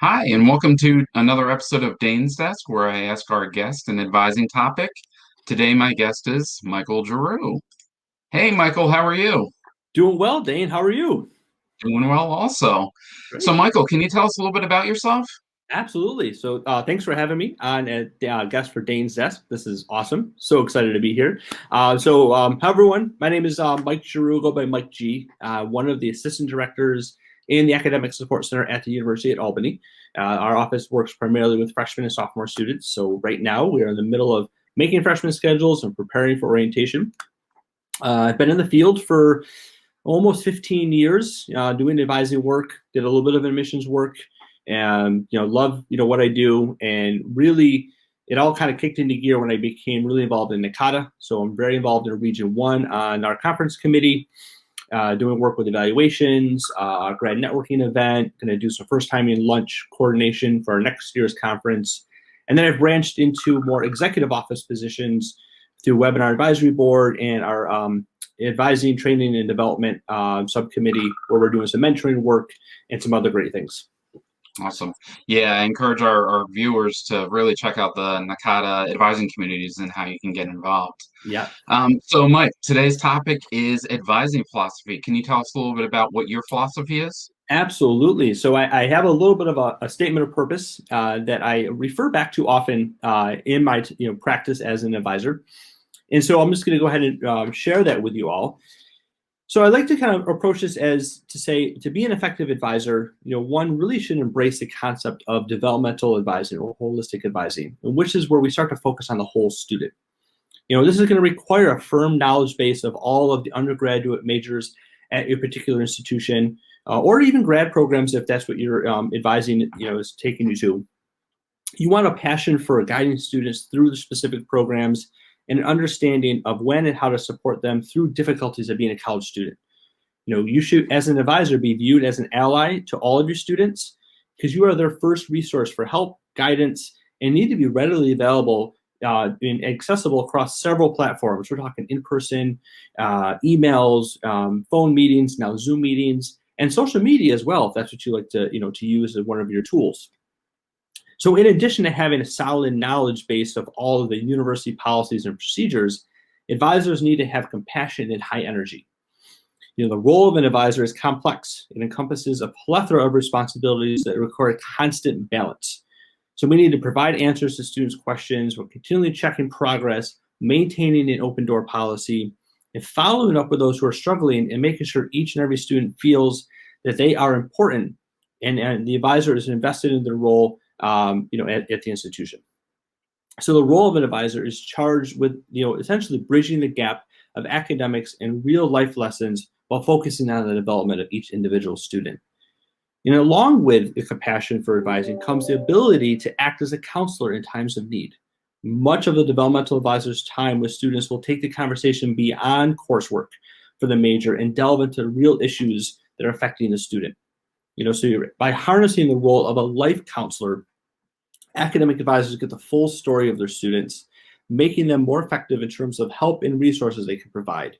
Hi, and welcome to another episode of Dane's Desk, where I ask our guest an advising topic. Today, my guest is Michael Geroux. Hey, Michael, how are you? Doing well, Dane. How are you? Doing well, also. So, Great. Michael, can you tell us a little bit about yourself? Absolutely. Thanks for having me on as guest for Dane's Desk. This is awesome. So excited to be here. Hi, everyone. My name is Mike Geroux, go by Mike G, one of the assistant directors in the Academic Support Center at the University at Albany. Our office works primarily with freshman and sophomore students. So, right now, we are in the middle of making freshman schedules and preparing for orientation. I've been in the field for almost 15 years doing advising work, did a little bit of admissions work, and love what I do. And really, it all kind of kicked into gear when I became really involved in NACADA. So I'm very involved in Region 1 on our conference committee, doing work with evaluations, grad networking event, going to do some first time in lunch coordination for our next year's conference. And then I've branched into more executive office positions through Webinar Advisory Board and our advising, training, and development subcommittee, where we're doing some mentoring work and some other great things. Awesome. Yeah, I encourage our viewers to really check out the Nakata advising communities and how you can get involved. Yeah, So, Mike, today's topic is advising philosophy. Can you tell us a little bit about what your philosophy is? absolutely. So I have a little bit of a statement of purpose that I refer back to often in my practice as an advisor. And so I'm just going to go ahead and share that with you all. So I like to kind of approach this as to say, to be an effective advisor, one really should embrace the concept of developmental advising or holistic advising, which is where we start to focus on the whole student. This is going to require a firm knowledge base of all of the undergraduate majors at your particular institution, or even grad programs if that's what you're advising, is taking you to. You want a passion for guiding students through the specific programs and an understanding of when and how to support them through difficulties of being a college student. You should, as an advisor, be viewed as an ally to all of your students because you are their first resource for help, guidance, and need to be readily available and accessible across several platforms. We're talking in-person, emails, phone meetings, now Zoom meetings, and social media as well, if that's what you like to use as one of your tools. So in addition to having a solid knowledge base of all of the university policies and procedures, advisors need to have compassion and high energy. The role of an advisor is complex. It encompasses a plethora of responsibilities that require constant balance. So we need to provide answers to students' questions. We're continually checking progress, maintaining an open door policy, and following up with those who are struggling and making sure each and every student feels that they are important and the advisor is invested in their role at the institution. So the role of an advisor is charged with, essentially bridging the gap of academics and real life lessons while focusing on the development of each individual student. Along with the compassion for advising comes the ability to act as a counselor in times of need. Much of the developmental advisor's time with students will take the conversation beyond coursework for the major and delve into real issues that are affecting the student. By harnessing the role of a life counselor, academic advisors get the full story of their students, making them more effective in terms of help and resources they can provide.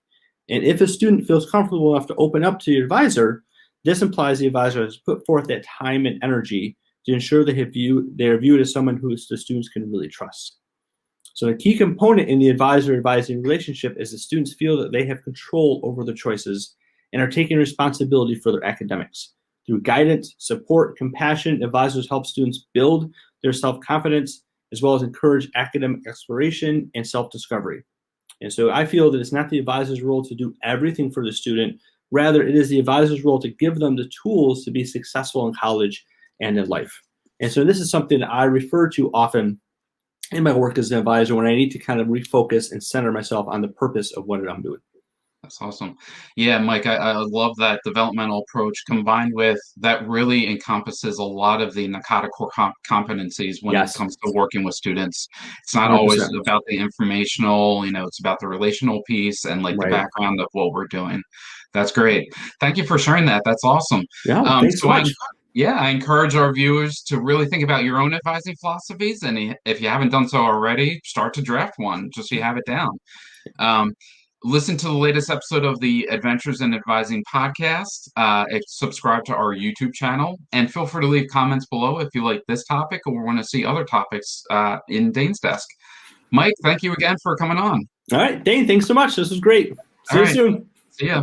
And if a student feels comfortable enough to open up to your advisor, this implies the advisor has put forth that time and energy to ensure they are viewed as someone who the students can really trust. So a key component in the advisor-advising relationship is the students feel that they have control over their choices and are taking responsibility for their academics. Through guidance, support, compassion, advisors help students build their self-confidence as well as encourage academic exploration and self-discovery. And so I feel that it's not the advisor's role to do everything for the student. Rather, it is the advisor's role to give them the tools to be successful in college and in life. And so this is something that I refer to often in my work as an advisor when I need to kind of refocus and center myself on the purpose of what I'm doing. That's awesome. Yeah, Mike, I love that developmental approach combined with that really encompasses a lot of the Nakata core competencies when it Yes, comes to working with students. It's not always 100%. about the informational, it's about the relational piece and like the Right. background of what we're doing. That's great. Thank you for sharing that. That's awesome. Yeah, thanks so much. I encourage our viewers to really think about your own advising philosophies. And if you haven't done so already, start to draft one just so you have it down. Um, Listen to the latest episode of the Adventures in Advising podcast. Subscribe to our YouTube channel, and feel free to leave comments below if you like this topic or want to see other topics in Dane's desk. Mike, thank you again for coming on. All right, Dane, thanks so much. This was great. See All you right, soon. see ya.